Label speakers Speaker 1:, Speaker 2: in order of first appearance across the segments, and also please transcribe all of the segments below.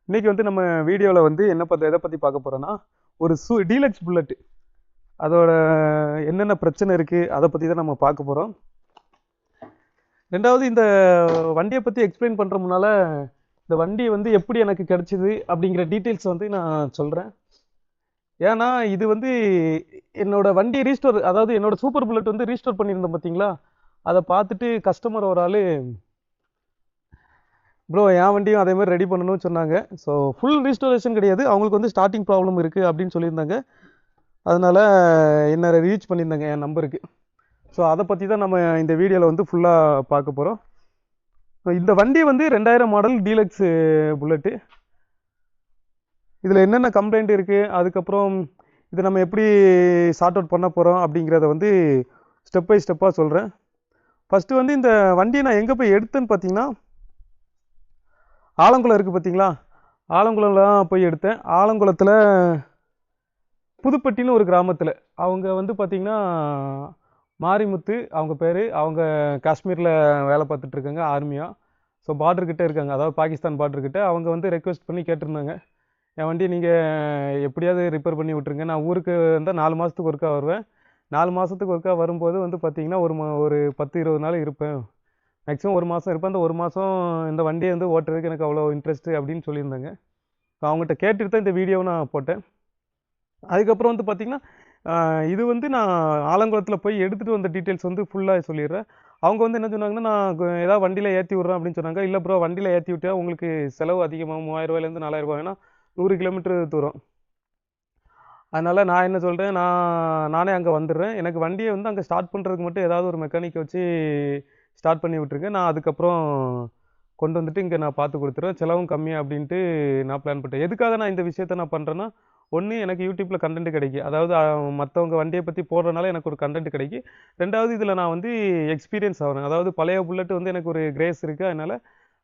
Speaker 1: இன்னைக்கு வந்து நம்ம வீடியோவில் வந்து எதை பற்றி பார்க்க போகிறோன்னா ஒரு டீலக்ஸ் புல்லட் அதோட என்னென்ன பிரச்சனை இருக்குது அதை பற்றி தான் நம்ம பார்க்க போகிறோம். ரெண்டாவது இந்த வண்டியை பற்றி எக்ஸ்பிளைன் பண்ணுற முன்னால் இந்த வண்டி வந்து எப்படி எனக்கு கிடைச்சிது அப்படிங்கிற டீட்டெயில்ஸ் வந்து நான் சொல்கிறேன். ஏன்னா இது வந்து என்னோட வண்டி ரீஸ்டோர், அதாவது என்னோட சூப்பர் புல்லட் வந்து ரீஸ்டோர் பண்ணியிருந்தேன் பார்த்தீங்களா, அதை பார்த்துட்டு கஸ்டமர் ஒரு ஆள் ப்ரோ என் வண்டியும் அதே மாதிரி ரெடி பண்ணணும்னு சொன்னாங்க. ஸோ ஃபுல் ரீஸ்டோரேஷன் கிடையாது, அவங்களுக்கு வந்து ஸ்டார்டிங் ப்ராப்ளம் இருக்குது அப்படின்னு சொல்லியிருந்தாங்க. அதனால் என்ன ரீச் பண்ணியிருந்தாங்க என் நம்பருக்கு. ஸோ அதை பற்றி தான் நம்ம இந்த வீடியோவில் வந்து ஃபுல்லாக பார்க்க போகிறோம். இந்த வண்டி வந்து 2000 மாடல் டீலக்ஸ் புல்லட்டு. இதில் என்னென்ன கம்ப்ளைண்ட் இருக்குது, அதுக்கப்புறம் இதை நம்ம எப்படி சார்ட் அவுட் பண்ண போகிறோம் அப்படிங்கிறத வந்து ஸ்டெப் பை ஸ்டெப்பாக சொல்கிறேன். ஃபஸ்ட்டு வந்து இந்த வண்டியை நான் எங்கே போய் எடுத்தேன்னு பார்த்தீங்கன்னா, ஆலங்குளம் இருக்குது பார்த்தீங்களா, ஆலங்குளம்லாம் போய் எடுத்தேன். ஆலங்குளத்தில் புதுப்பட்டின்னு ஒரு கிராமத்தில் அவங்க வந்து பார்த்திங்கன்னா மாரிமுத்து அவங்க பேர். அவங்க காஷ்மீரில் வேலை பார்த்துட்ருக்காங்க ஆர்மியாக. ஸோ பார்டர்கிட்ட இருக்காங்க, அதாவது பாகிஸ்தான் பார்டர்கிட்ட. அவங்க வந்து ரெக்வெஸ்ட் பண்ணி கேட்டிருந்தாங்க, என் வண்டியை நீங்கள் எப்படியாவது ரிப்பேர் பண்ணி விட்ருங்க, நான் ஊருக்கு வந்தால் 4 மாதத்துக்கு ஒருக்கா வருவேன். 4 மாதத்துக்கு ஒருக்கா வரும்போது வந்து பார்த்திங்கன்னா ஒரு 10-20 நாள் இருப்பேன், மேக்ஸிமம் 1 மாதம் இருப்பேன். அந்த 1 மாதம் இந்த வண்டியை வந்து ஓட்டுறதுக்கு எனக்கு அவ்வளோ இன்ட்ரெஸ்ட்டு அப்படின்னு சொல்லியிருந்தாங்க. அவங்ககிட்ட கேட்டுட்டு தான் இந்த வீடியோவை நான் போட்டேன். அதுக்கப்புறம் வந்து பார்த்திங்கன்னா இது வந்து நான் ஆலங்குளத்தில் போய் எடுத்துகிட்டு வந்த டீட்டெயில்ஸ் வந்து ஃபுல்லாக சொல்லிடுறேன். அவங்க வந்து என்ன சொன்னாங்கன்னா, நான் ஏதாவது வண்டியில் ஏற்றி விட்றேன் அப்படின்னு சொன்னாங்க. இல்லை ப்ரோ, வண்டியில் ஏற்றி விட்டா உங்களுக்கு செலவு அதிகமாக 3000 ரூபாயிலேருந்து 4000 ரூபாய், ஏன்னா 100 கிலோமீட்டர் தூரம். அதனால் நான் என்ன சொல்கிறேன், நானே அங்கே வந்துடுறேன். எனக்கு வண்டியை வந்து அங்கே ஸ்டார்ட் பண்ணுறதுக்கு மட்டும் ஏதாவது ஒரு மெக்கானிக்கை வச்சு ஸ்டார்ட் பண்ணி விட்ருங்க, நான் அதுக்கப்புறம் கொண்டு வந்துட்டு இங்கே நான் பார்த்து கொடுத்துருவேன், செலவும் கம்மியாக அப்படின்ட்டு நான் பிளான் பண்ணிட்டேன். எதுக்காக நான் இந்த விஷயத்த நான் பண்ணுறேன்னா, ஒன்று எனக்கு யூடியூப்பில் கண்டென்ட் கிடைக்கும், அதாவது மற்றவங்க வண்டியை பற்றி போடுறதுனால எனக்கு ஒரு கண்டென்ட் கிடைக்கும். ரெண்டாவது இதில் நான் வந்து எக்ஸ்பீரியன்ஸ் ஆகிறேன், அதாவது பழைய புல்லட் வந்து எனக்கு ஒரு கிரேஸ் இருக்குது. அதனால்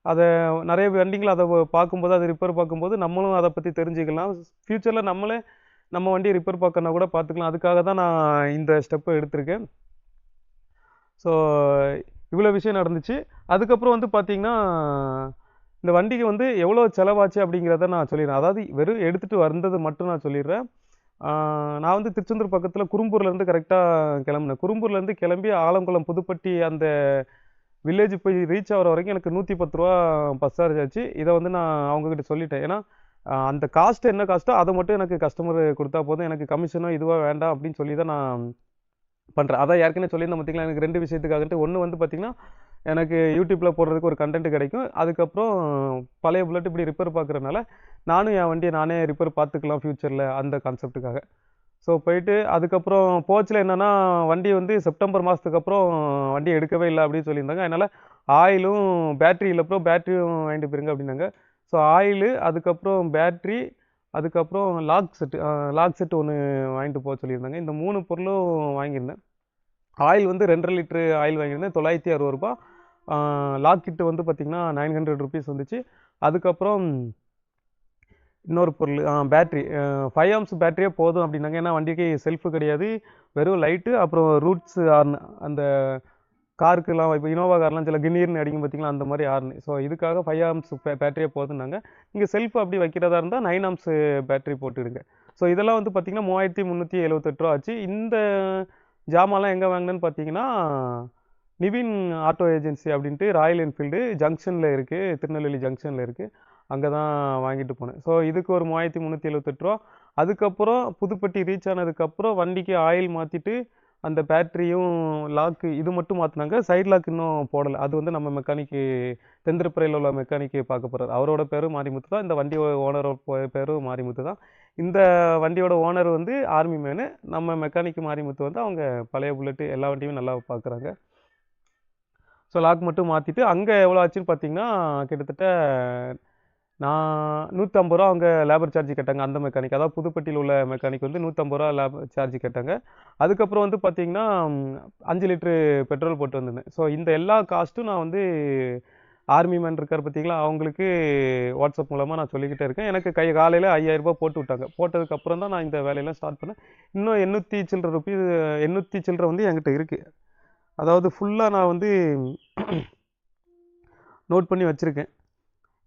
Speaker 1: அதை நிறைய வண்டிங்களை அதை பார்க்கும்போது, அதை ரிப்பேர் பார்க்கும்போது நம்மளும் அதை பற்றி தெரிஞ்சுக்கலாம். ஃப்யூச்சரில் நம்ம வண்டியை ரிப்பேர் பார்க்கணுன்னா கூட பார்த்துக்கலாம். அதுக்காக தான் நான் இந்த ஸ்டெப்பை எடுத்திருக்கேன். ஸோ இவ்வளோ விஷயம் நடந்துச்சு. அதுக்கப்புறம் வந்து பார்த்திங்கன்னா, இந்த வண்டிக்கு வந்து எவ்வளோ செலவாச்சு அப்படிங்கிறத நான் சொல்லிடுறேன். அதாவது வெறும் எடுத்துகிட்டு வந்தது மட்டும் நான் சொல்லிடுறேன். நான் வந்து திருச்செந்தூர் பக்கத்தில் குறும்பூர்லேருந்து கரெக்டாக கிளம்புனேன். குறும்பூர்லேருந்து கிளம்பி ஆலங்குளம் புதுப்பட்டி அந்த வில்லேஜ் போய் ரீச் ஆகிற வரைக்கும் எனக்கு 110 ரூபா பஸ் சார்ஜ் ஆச்சு. இதை வந்து நான் அவங்கக்கிட்ட சொல்லிட்டேன். ஏன்னா அந்த காஸ்ட்டு என்ன காஸ்ட்டோ அதை மட்டும் எனக்கு கஸ்டமர் கொடுத்தா போதும், எனக்கு கமிஷனோ இதுவாக வேண்டாம் அப்படின்னு சொல்லி தான் நான் பண்ணுறேன். அதான் ஏற்கனவே சொல்லியிருந்தேன் பார்த்திங்களா, எனக்கு 2 விஷயத்துக்காகட்டு. ஒன்று வந்து பார்த்திங்கன்னா, எனக்கு யூடியூப்பில் போடுறதுக்கு ஒரு கண்டென்ட் கிடைக்கும். அதுக்கப்புறம் பழைய புல்லட் இப்படி ரிப்பேர் பார்க்குறதுனால நானும் என் வண்டியை நானே ரிப்பேர் பார்த்துக்கலாம் ஃப்யூச்சரில், அந்த கான்செப்ட்டுக்காக. ஸோ போயிட்டு அதுக்கப்புறம் போச்சில் என்னென்னா, வண்டி வந்து செப்டம்பர் மாதத்துக்கு அப்புறம் வண்டி எடுக்கவே இல்லை அப்படின்னு சொல்லியிருந்தாங்க. அதனால் ஆயிலும் பேட்ரி இல்லை ப்ரோ, பேட்ரியும் வாங்கிட்டு போயிருங்க அப்படின்னாங்க. ஸோ ஆயிலு, அதுக்கப்புறம் பேட்ரி, அதுக்கப்புறம் லாக் செட்டு ஒன்று வாங்கிட்டு போக சொல்லியிருந்தாங்க. இந்த 3 பொருளும் வாங்கியிருந்தேன். ஆயில் வந்து 2.5 லிட்டரு ஆயில் வாங்கியிருந்தேன், 960 ரூபா. லாக் கிட்டு வந்து பார்த்திங்கன்னா 900 ருபீஸ் வந்துச்சு. அதுக்கப்புறம் இன்னொரு பொருள் பேட்ரி, 5 ஆம்ஸ் பேட்டரியே போதும் அப்படின்னாங்க. ஏன்னா வண்டிக்கு செல்ஃபு கிடையாது, வெறும் லைட்டு, அப்புறம் ரூட்ஸ் ஹார்ன், அந்த காருக்குலாம் இப்போ இனோவா கார்லாம் சில கிண்ணீர்னு அடிக்கும் பார்த்திங்களா, அந்த மாதிரி ஹார்னு. ஸோ இதுக்காக 5 ஆம்ஸ் பேட்டரியே போதுன்னாங்க. நீங்கள் செல்ஃப் அப்படி வைக்கிறதா இருந்தால் 9 ஆம்ஸ் பேட்டரி போட்டுடுங்க. ஸோ இதெல்லாம் வந்து பார்த்திங்கன்னா 3378 ரூபா ஆச்சு. இந்த ஜாமான்லாம் எங்கே வாங்கினேன்னு பார்த்தீங்கன்னா, நிவின் ஆட்டோ ஏஜென்சி அப்படின்ட்டு ராயல் என்ஃபீல்டு ஜங்ஷனில் இருக்குது, திருநெல்வேலி ஜங்ஷனில் இருக்குது, அங்கே தான் வாங்கிட்டு போனேன். ஸோ இதுக்கு ஒரு 3378 ரூபா. அதுக்கப்புறம் புதுப்பட்டி ரீச் ஆனதுக்கப்புறம் வண்டிக்கு ஆயில் மாற்றிட்டு அந்த பேட்ரியும் லாக்கு இது மட்டும் மாற்றினாங்க. சைட் லாக் இன்னும் போடலை. அது வந்து நம்ம மெக்கானிக்கு தெந்திரப்புறையில் உள்ள மெக்கானிக்கு பார்க்க போகிறார். அவரோட பேரும் மாரிமுத்து தான், இந்த வண்டி ஓனரோட பேரும் மாரிமுத்து தான். இந்த வண்டியோட ஓனர் வந்து ஆர்மி மேனு, நம்ம மெக்கானிக்கு மாரிமுத்து வந்து அவங்க பழைய புல்லட்டு எல்லா வண்டியுமே நல்லா பார்க்குறாங்க. ஸோ லாக் மட்டும் மாற்றிட்டு அங்கே எவ்வளோ ஆச்சுன்னு பார்த்தீங்கன்னா, கிட்டத்தட்ட நான் 150 ரூபா அவங்க லேபர் சார்ஜ் கேட்டாங்க. அந்த மெக்கானிக், அதாவது புதுப்பட்டியில் உள்ள மெக்கானிக் வந்து 150 ரூபா லேபர் சார்ஜ் கேட்டாங்க. அதுக்கப்புறம் வந்து பார்த்திங்கன்னா 5 லிட்ரு பெட்ரோல் போட்டு வந்திருந்தேன். ஸோ இந்த எல்லா காஸ்ட்டும் நான் வந்து ஆர்மி மேன் இருக்கார் பார்த்தீங்களா, அவங்களுக்கு வாட்ஸ்அப் மூலமாக நான் சொல்லிக்கிட்டே இருக்கேன். எனக்கு காலையில் 5000 ரூபா போட்டு விட்டாங்க. போட்டதுக்கப்புறம் தான் நான் இந்த வேலையெல்லாம் ஸ்டார்ட் பண்ணேன். இன்னும் 800 சில்லற ருபீஸ், 800 சில்லற வந்து என்கிட்ட இருக்குது. அதாவது ஃபுல்லாக நான் வந்து நோட் பண்ணி வச்சுருக்கேன்.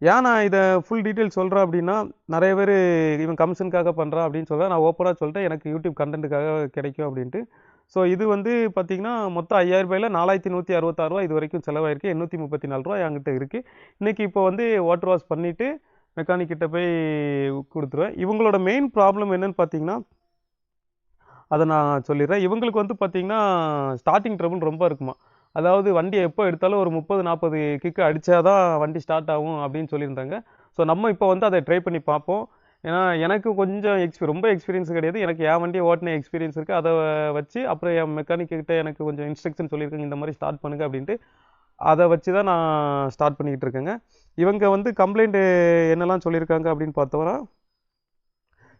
Speaker 1: ஏன் நான் இதை ஃபுல் டீட்டெயில் சொல்கிறேன் அப்படின்னா, நிறைய பேர் இவன் கமிஷனுக்காக பண்ணுறான் அப்படின்னு சொல்கிறேன். நான் ஓப்பனாக சொல்லிட்டேன், எனக்கு யூடியூப் கண்டென்ட்டுக்காக கிடைக்கும் அப்படின்ட்டு. ஸோ இது வந்து பார்த்தீங்கன்னா, மொத்தம் ரூ. 5000ல ரூ. 4166 இது வரைக்கும் செலவாயிருக்கு. ரூ. 834 என்கிட்ட இருக்குது. இன்றைக்கி இப்போ வந்து வாட்டர் வாஷ் பண்ணிவிட்டு மெக்கானிக் கிட்ட போய் கொடுத்துருவேன். இவங்களோட மெயின் ப்ராப்ளம் என்னன்னு பார்த்தீங்கன்னா, அதை நான் சொல்லிடுறேன். இவங்களுக்கு வந்து பார்த்தீங்கன்னா, ஸ்டார்ட்டிங் ட்ரபிள் ரொம்ப இருக்குமா. அதாவது வண்டியை எப்போ எடுத்தாலும் ஒரு 30-40 கிக்கு அடித்தா தான் வண்டி ஸ்டார்ட் ஆகும் அப்படின்னு சொல்லியிருந்தாங்க. ஸோ நம்ம இப்போ வந்து அதை ட்ரை பண்ணி பார்ப்போம். ஏன்னா எனக்கு கொஞ்சம் ரொம்ப எக்ஸ்பீரியன்ஸ் கிடையாது. எனக்கு என் வண்டியை ஓட்டின எக்ஸ்பீரியன்ஸ் இருக்குது. அதை வச்சு அப்புறம் என் மெக்கானிக் கிட்ட எனக்கு கொஞ்சம் இன்ஸ்ட்ரக்ஷன் சொல்லியிருக்காங்க, இந்த மாதிரி ஸ்டார்ட் பண்ணுங்க அப்படின்ட்டு. அதை வச்சு தான் நான் ஸ்டார்ட் பண்ணிக்கிட்டு இருக்கேங்க. இவங்க வந்து கம்ப்ளைண்ட்டு என்னெல்லாம் சொல்லியிருக்காங்க அப்படின்னு பார்த்தோம்னா,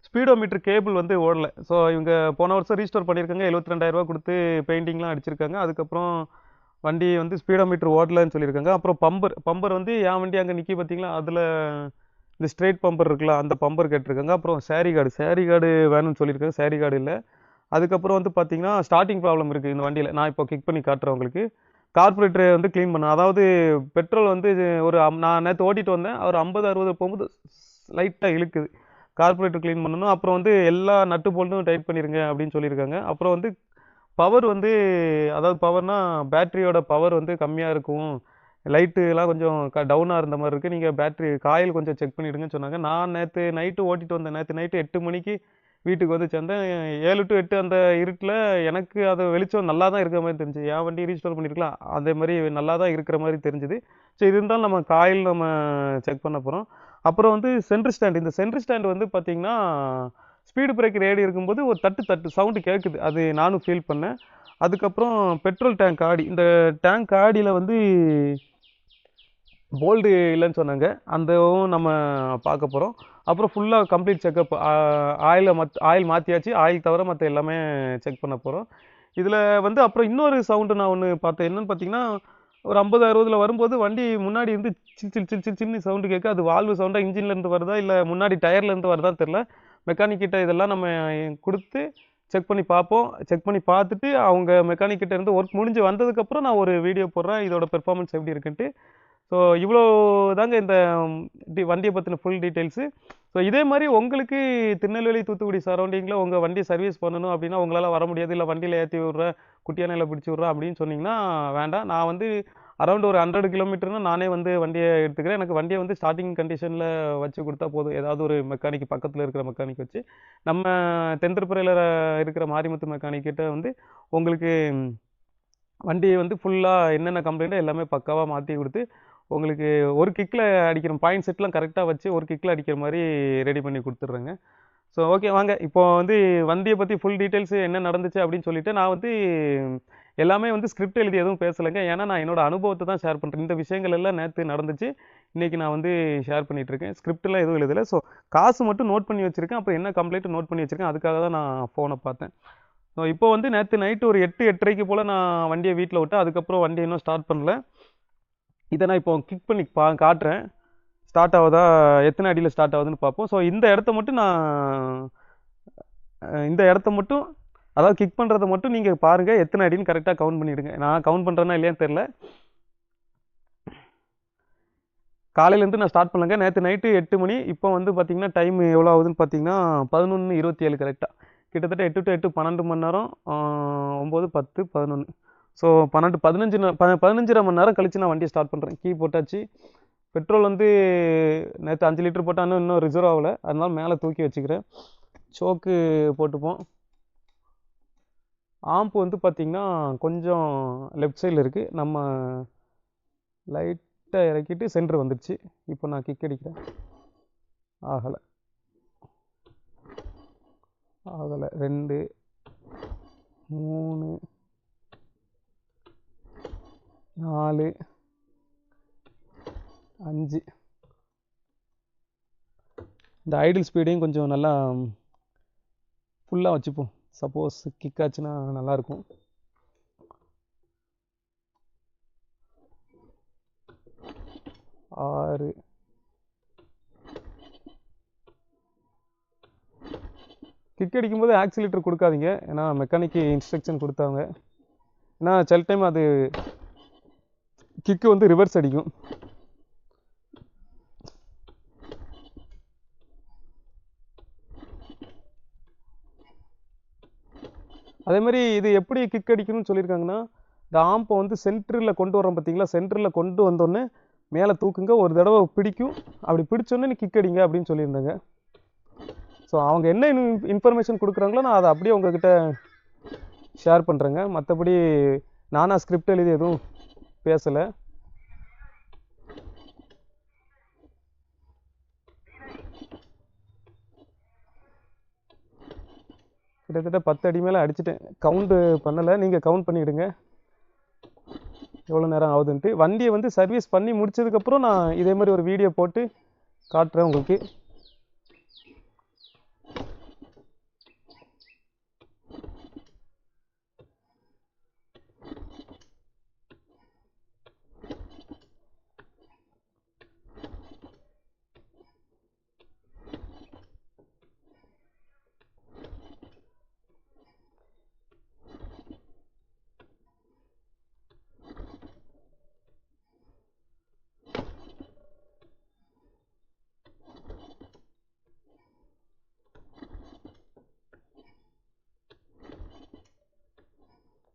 Speaker 1: ஸ்பீடோமீட்டர் கேபிள் வந்து ஓடல. ஸோ இவங்க போன வருஷம் ரீஸ்டோர் பண்ணியிருக்காங்க. ரூ. 72,000 கொடுத்து பெயிண்டிங்லாம் அடிச்சிருக்காங்க. அதுக்கப்புறம் வண்டி வந்து ஸ்பீடோமீட்டர் ஓடலன்னு சொல்லியிருக்காங்க. அப்புறம் பம்பர் வந்து என் வண்டி அங்கே நிற்கி பார்த்தீங்களா, அதில் இந்த ஸ்ட்ரெயிட் பம்பர் இருக்குல்ல, அந்த பம்பர் கேட்டிருக்காங்க. அப்புறம் சேரி கார்டு வேணும்னு சொல்லியிருக்காங்க. சேரி கார்டு இல்லை. அதுக்கப்புறம் வந்து பார்த்தீங்கன்னா, ஸ்டார்டிங் ப்ராப்ளம் இருக்குது இந்த வண்டியில். நான் இப்போ கிக் பண்ணி காட்டுறேன் உங்களுக்கு. கார்பரேட்டரை வந்து க்ளீன் பண்ண, அதாவது பெட்ரோல் வந்து நான் நேற்று ஓட்டிகிட்டு வந்தேன். ஒரு 50-60 போகும்போது லைட்டாக இழுக்குது. கார்பரேட்டர் க்ளீன் பண்ணணும். அப்புறம் வந்து எல்லா நட்டு போல்ட்டும் டைட் பண்ணிடுங்க அப்படின்னு சொல்லியிருக்காங்க. அப்புறம் வந்து பவர் வந்து, அதாவது பவர்னா பேட்டரியோட பவர் வந்து கம்மியாக இருக்கும், லைட்டுலாம் கொஞ்சம் டவுனாக இருந்த மாதிரி இருக்குது, நீங்கள் பேட்டரி காயில் கொஞ்சம் செக் பண்ணிவிடுங்கன்னு சொன்னாங்க. நான் நேற்று நைட்டு ஓட்டிகிட்டு வந்தேன். நேற்று நைட்டு 8 மணிக்கு வீட்டுக்கு வந்து சேர்ந்தேன். 7 to 8 அந்த இருட்டில் எனக்கு அது வெளிச்சம் நல்லா தான் இருக்கிற மாதிரி தெரிஞ்சு. என் வண்டி ரீஸ்டோர் பண்ணியிருக்கலாம், அதே மாதிரி நல்லா தான் இருக்கிற மாதிரி தெரிஞ்சுது. ஸோ இது இருந்தாலும் நம்ம காயில் நம்ம செக் பண்ண போகிறோம். அப்புறம் வந்து சென்ட்ரு ஸ்டாண்ட். இந்த சென்ட்ரு ஸ்டாண்ட் வந்து பார்த்திங்கன்னா, ஸ்பீடு பிரேக்கர் ஏறி இருக்கும்போது ஒரு தட்டு சவுண்டு கேட்குது. அது நானும் ஃபீல் பண்ணேன். அதுக்கப்புறம் பெட்ரோல் டேங்க் ஆடி, இந்த டேங்க் ஆடியில் வந்து போல்டு இல்லைன்னு சொன்னாங்க. அந்தவும் நம்ம பார்க்க போகிறோம். அப்புறம் ஃபுல்லாக கம்ப்ளீட் செக்கப். ஆயில் மாற்றியாச்சு. ஆயில் தவிர மற்ற எல்லாமே செக் பண்ண போகிறோம். இதில் வந்து அப்புறம் இன்னொரு சவுண்டு நான் ஒன்று பார்த்தேன். என்னென்னு பார்த்தீங்கன்னா, ஒரு 50-60 வரும்போது வண்டி முன்னாடி இருந்து சில்னு சவுண்டு கேட்க. அது வால்வு சவுண்டாக இன்ஜின்லேருந்து வருதா இல்லை முன்னாடி டயர்லேருந்து வருதான்னு தெரில. மெக்கானிக் கிட்ட இதெல்லாம் நம்ம கொடுத்து செக் பண்ணி பார்ப்போம். செக் பண்ணி பார்த்துட்டு அவங்க மெக்கானிக் கிட்ட இருந்து ஒர்க் முடிஞ்சு வந்ததுக்கப்புறம் நான் ஒரு வீடியோ போடுறேன், இதோட பெர்ஃபார்மன்ஸ் எப்படி இருக்குன்ட்டு. ஸோ இவ்வளோ தாங்க இந்த வண்டியை பற்றின ஃபுல் டீட்டெயில்ஸு. ஸோ இதே மாதிரி உங்களுக்கு திருநெல்வேலி, தூத்துக்குடி சரௌண்டிங்கில் உங்கள் வண்டி சர்வீஸ் பண்ணணும் அப்படின்னா உங்களால் வர முடியாது, இல்லை வண்டியில் ஏற்றி விட்றேன், குட்டியானையில் பிடிச்சி விட்றேன் அப்படின்னு சொன்னிங்கன்னா வேண்டாம். நான் வந்து அரௌண்ட் ஒரு 100 கிலோமீட்டர்னா நானே வந்து வண்டியை எடுத்துக்கிறேன். எனக்கு வண்டியை வந்து ஸ்டார்டிங் கண்டிஷனில் வச்சு கொடுத்தா போதும். ஏதாவது ஒரு மெக்கானிக் பக்கத்தில் இருக்கிற மெக்கானிக் வச்சு, நம்ம தென்திருப்பறையில் இருக்கிற மாரிமுத்து மெக்கானிக்கிட்ட வந்து உங்களுக்கு வண்டியை வந்து ஃபுல்லாக என்னென்ன கம்ப்ளைண்ட்டோ எல்லாமே பக்காவாக மாற்றி கொடுத்து, உங்களுக்கு ஒரு கிக்கில் அடிக்கிற பாயிண்ட் செட்லாம் கரெக்டாக வச்சு ஒரு கிக்கில் அடிக்கிற மாதிரி ரெடி பண்ணி கொடுத்துட்றேங்க. ஸோ ஓகே வாங்க, இப்போ வந்து வண்டியை பற்றி ஃபுல் டீட்டெயில்ஸு என்ன நடந்துச்சு அப்படின்னு சொல்லிவிட்டு, நான் வந்து எல்லாமே வந்து ஸ்கிரிப்ட் எழுதி எதுவும் பேசலைங்க. ஏன்னா நான் என்னோட அனுபவத்தை தான் ஷேர் பண்ணுறேன். இந்த விஷயங்கள் எல்லாம் நேற்று நடந்துச்சு, இன்றைக்கி நான் வந்து ஷேர் பண்ணிகிட்ருக்கேன். ஸ்கிரிப்டெலாம் எதுவும் எழுதலை. ஸோ காசு மட்டும் நோட் பண்ணி வச்சுருக்கேன். அப்புறம் என்ன கம்ப்ளைண்ட்டு நோட் பண்ணி வச்சுருக்கேன். அதுக்காக தான் நான் ஃபோனை பார்த்தேன். ஸோ இப்போ வந்து நேற்று நைட்டு ஒரு 8-8:30 போல் நான் வண்டியை வீட்டில் விட்டேன். அதுக்கப்புறம் வண்டியை இன்னும் ஸ்டார்ட் பண்ணல. இதை நான் இப்போ கிக் பண்ணி காட்டுறேன். ஸ்டார்ட் ஆகுதா, எத்தனை அடியில் ஸ்டார்ட் ஆகுதுன்னு பார்ப்போம். ஸோ இந்த இடத்த மட்டும் அதாவது கிக் பண்ணுறதை மட்டும் நீங்கள் பாருங்கள், எத்தனை அடின்னு கரெக்டாக கவுண்ட் பண்ணிவிடுங்க. நான் கவுண்ட் பண்ணுறேன்னா இல்லையான்னு தெரில. காலையிலேருந்து நான் ஸ்டார்ட் பண்ணலங்க. நேற்று நைட்டு 8 மணி. இப்போ வந்து பார்த்திங்கன்னா டைம் எவ்வளோ ஆகுதுன்னு பார்த்தீங்கன்னா 11:27 கரெக்டாக. கிட்டத்தட்ட 8 to 8 12 மணி நேரம். 9, 10, 11. ஸோ 15 மணி நேரம் கழித்து நான் வண்டியை ஸ்டார்ட் பண்ணுறேன். கீ போட்டாச்சு. பெட்ரோல் வந்து நேற்று 5 லிட்டர் போட்டால் இன்னும் ரிசர்வ் ஆகலை, அதனால மேலே தூக்கி வச்சுக்கிறேன். சோக்கு போட்டுப்போம். ஆம்ப் வந்து பார்த்திங்கன்னா கொஞ்சம் லெஃப்ட் சைடில் இருக்குது. நம்ம லைட்டாக இறக்கிட்டு சென்டர் வந்துடுச்சு. இப்போ நான் கிக் அடிக்கிறேன். ஆகலை 2, 3, 4, 5. இந்த ஐடில் ஸ்பீடையும் கொஞ்சம் நல்லா ஃபுல்லாக வச்சுப்போம். சப்போஸ் கிக் ஆச்சுன்னா நல்லாயிருக்கும். 6. கிக் அடிக்கும்போது ஆக்சிலேட்டர் கொடுக்காதீங்க, ஏன்னா மெக்கானிக்கு இன்ஸ்ட்ரக்ஷன் கொடுத்தாங்க. ஏன்னா சில டைம் அது கிக்கு வந்து ரிவர்ஸ் அடிக்கும். அதே மாதிரி இது எப்படி கிக் அடிக்கணும்னு சொல்லியிருக்காங்கன்னா, இந்த ஆம்பை வந்து சென்டரில் கொண்டு வரோம் பார்த்தீங்களா, சென்டரில் கொண்டு வந்தோடனே மேலே தூக்குங்க, ஒரு தடவை பிடிக்கும், அப்படி பிடிச்சோன்னே நீ கிக் அடிங்க அப்படின்னு சொல்லியிருந்தாங்க. ஸோ அவங்க என்ன இன்ஃபர்மேஷன் கொடுக்குறாங்களோ நான் அதை அப்படியே உங்ககிட்ட ஷேர் பண்ணுறேங்க. மற்றபடி நானாக ஸ்கிரிப்ட் எழுதி எதுவும் பேசலை. கிட்டத்தட்ட 10 அடி மேலே அடிச்சிட்டேன். கவுண்ட் பண்ணலை, நீங்கள் கவுண்ட் பண்ணிவிடுங்க எவ்வளோ நேரம் ஆகுதுன்ட்டு. வண்டியை வந்து சர்வீஸ் பண்ணி முடிச்சதுக்கப்புறம் நான் இதே மாதிரி ஒரு வீடியோ போட்டு காட்டுறேன் உங்களுக்கு.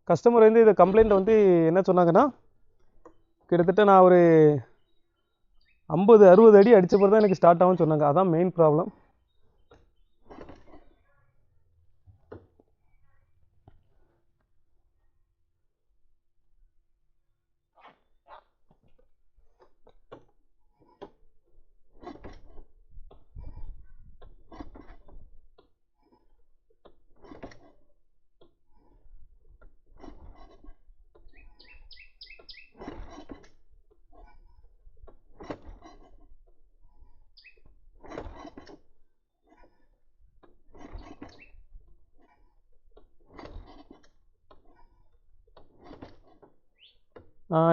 Speaker 1: கஸ்டமர் வந்து இந்த கம்ப்ளைண்ட் வந்து என்ன சொன்னாங்கன்னா, கிட்டத்தட்ட நான் ஒரு 50-60 அடி அடித்த பிறகு தான் எனக்கு ஸ்டார்ட் ஆகும்னு சொன்னாங்க. அதான் மெயின் ப்ராப்ளம்.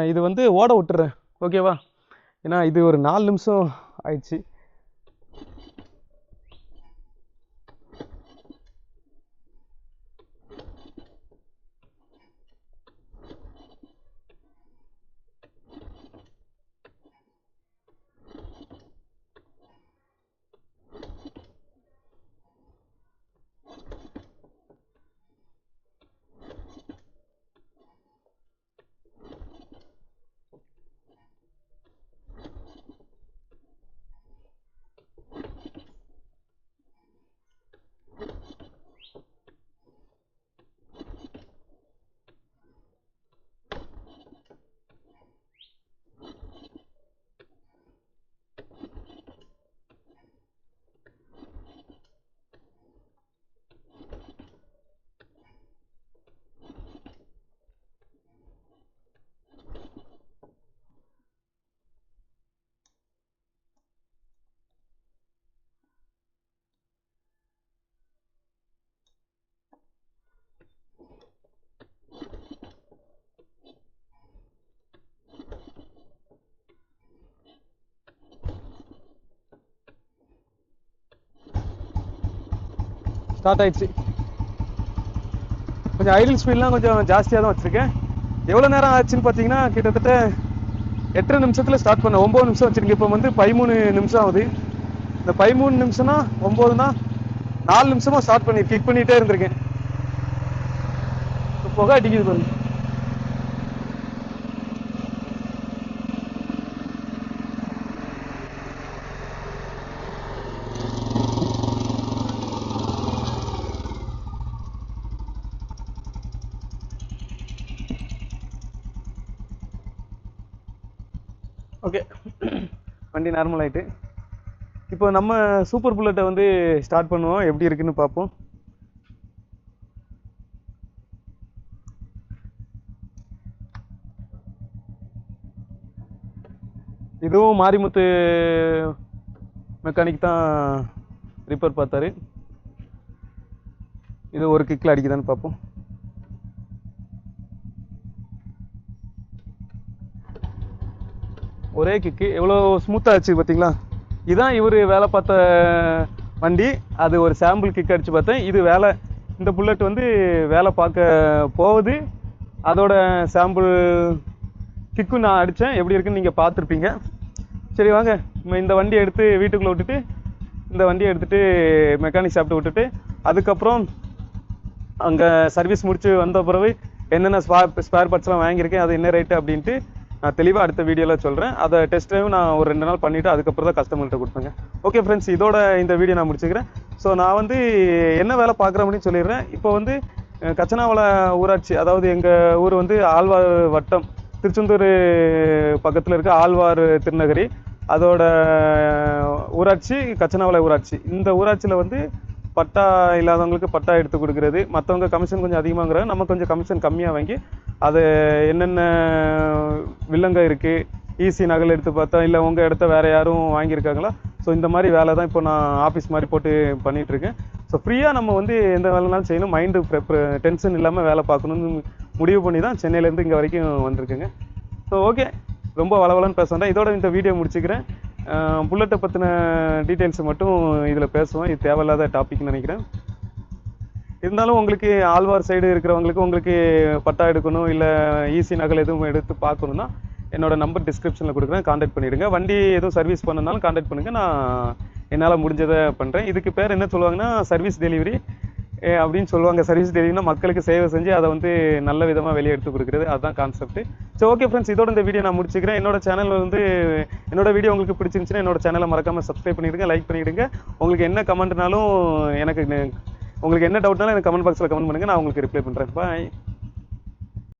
Speaker 1: இது வந்து ஓட விட்டுறேன், ஓகேவா? ஏன்னா இது ஒரு 4 நிமிஷம் ஆயிடுச்சு. ஸ்டார்ட் ஆயிடுச்சு. கொஞ்சம் ஐடில் ஸ்பீட்லாம் கொஞ்சம் ஜாஸ்தியாக தான் வச்சுருக்கேன். எவ்வளோ நேரம் ஆச்சுன்னு பார்த்தீங்கன்னா, கிட்டத்தட்ட 8 நிமிஷத்தில் ஸ்டார்ட் பண்ணேன். 9 நிமிஷம் வச்சுருக்கேன். இப்போ வந்து 13 நிமிஷம் ஆகுது. இந்த 13 நிமிஷம்னா 9னா 4 நிமிஷமாக ஸ்டார்ட் பண்ணி கிக் பண்ணிகிட்டே இருந்திருக்கேன். இப்போ புகை அடிக்குது பாருங்க. ஓகே, வண்டி நார்மல் ஆகிட்டு இப்போ நம்ம சூப்பர் புல்லட்டை வந்து ஸ்டார்ட் பண்ணுவோம், எப்படி இருக்குன்னு பார்ப்போம். இதுவும் மாரிமுத்து மெக்கானிக் தான் ரிப்பேர் பார்த்தாரு. இது ஒரு கிக்கில் அடிக்குதான்னு பார்ப்போம். ஒரே கிக்கு எவ்வளோ ஸ்மூத்தாக ஆச்சு பார்த்தீங்களா? இதுதான் இவர் வேலை பார்த்த வண்டி. அது ஒரு சாம்பிள் கிக் அடித்து பார்த்தேன். இது வேலை, இந்த புல்லட் வந்து வேலை பார்க்க போகுது. அதோட சாம்பிள் கிக்கும் நான் அடித்தேன். எப்படி இருக்குன்னு நீங்கள் பார்த்துருப்பீங்க. சரி வாங்க, இந்த வண்டியை எடுத்து வீட்டுக்குள்ளே விட்டுட்டு, இந்த வண்டியை எடுத்துகிட்டு மெக்கானிக் ஷாப்ட்டு விட்டுட்டு, அதுக்கப்புறம் அங்கே சர்வீஸ் முடிச்சு வந்த பிறகு என்னென்ன ஸ்பேர் பார்ட்ஸ்லாம் வாங்கியிருக்கேன், அது என்ன ரேட்டு அப்படின்ட்டு நான் தெளிவாக அடுத்த வீடியோவில் சொல்கிறேன். அதை டெஸ்ட் ட்ரைவ் நான் ஒரு 2 நாள் பண்ணிவிட்டு அதுக்கப்புறம் தான் கஸ்டமர்கிட்ட கொடுப்பேங்க. ஓகே ஃப்ரெண்ட்ஸ், இதோட இந்த வீடியோ நான் முடிச்சுக்கிறேன். ஸோ நான் வந்து என்ன வேலை பார்க்குறேன் அப்படின்னு சொல்லிடுறேன். இப்போ வந்து கச்சனாவளை ஊராட்சி, அதாவது எங்கள் ஊர் வந்து ஆழ்வார் வட்டம், திருச்செந்தூர் பக்கத்தில் இருக்க ஆழ்வார் திருநகரி, அதோட ஊராட்சி கச்சனாவளை ஊராட்சி. இந்த ஊராட்சியில் வந்து பட்டா இல்லாதவங்களுக்கு பட்டா எடுத்து கொடுக்குறது, மற்றவங்க கமிஷன் கொஞ்சம் அதிகமாகங்கிறாங்க, நம்ம கொஞ்சம் கமிஷன் கம்மியாக வாங்கி அது என்னென்ன வில்லங்க இருக்குது, ஈஸி நகல் எடுத்து பார்த்தா இல்லை உங்கள் இடத்த வேறு யாரும் வாங்கியிருக்காங்களா, ஸோ இந்த மாதிரி வேலை தான் இப்போ நான் ஆஃபீஸ் மாதிரி போட்டு பண்ணிகிட்ருக்கேன். ஸோ ஃப்ரீயாக நம்ம வந்து எந்த வேலைனாலும் செய்யணும், மைண்டு டென்ஷன் இல்லாமல் வேலை பார்க்கணுன்னு முடிவு பண்ணி தான் சென்னையிலேருந்து இங்கே வரைக்கும் வந்திருக்குங்க. ஸோ ஓகே, ரொம்ப வளவலன்னு பேச வேண்டாம், இதோட இந்த வீடியோ முடிச்சுக்கிறேன். புல்லட்டை பற்றின டீட்டெயில்ஸை மட்டும் இதில் பேசுவோம், இது தேவையில்லாத டாபிக்னு நினைக்கிறேன். இருந்தாலும் உங்களுக்கு ஆழ்வார் சைடு இருக்கிறவங்களுக்கு உங்களுக்கு பட்டா எடுக்கணும் இல்லை ஈஸி நகல் எதுவும் எடுத்து பார்க்கணுன்னா என்னோட நம்பர் டிஸ்கிரிப்ஷனில் கொடுக்குறேன், கான்டாக்ட் பண்ணிவிடுங்க. வண்டி எதுவும் சர்வீஸ் பண்ணனாலும் கான்டாக்ட் பண்ணுங்கள், நான் என்னால் முடிஞ்சதை பண்ணுறேன். இதுக்கு பேர் என்ன சொல்லுவாங்கன்னா சர்வீஸ் டெலிவரி அப்படின்னு சொல்லுவாங்க. சர்வீஸ் டெலிவரினா மக்களுக்கு சேவை செஞ்சு அதை வந்து நல்ல விதமாக வெளியே எடுத்து கொடுக்குறது, அதுதான் கான்செப்ட். ஸோ ஓகே ஃப்ரெண்ட்ஸ், இதோட இந்த வீடியோ நான் முடிச்சுக்கிறேன். என்னோட சேனல் வந்து என்னோட வீடியோ உங்களுக்கு பிடிச்சிருந்துச்சுன்னா என்னோட சேனலை மறக்காமல் சப்ஸ்கிரைப் பண்ணிவிடுங்க, லைக் பண்ணிவிடுங்க. உங்களுக்கு என்ன கமெண்ட்னாலும் உங்களுக்கு என்ன டவுட்னாலும் எனக்கு கமெண்ட் பாக்ஸில் கமெண்ட் பண்ணுங்கள், நான் உங்களுக்கு ரிப்ளை பண்ணுறேன். பாய்.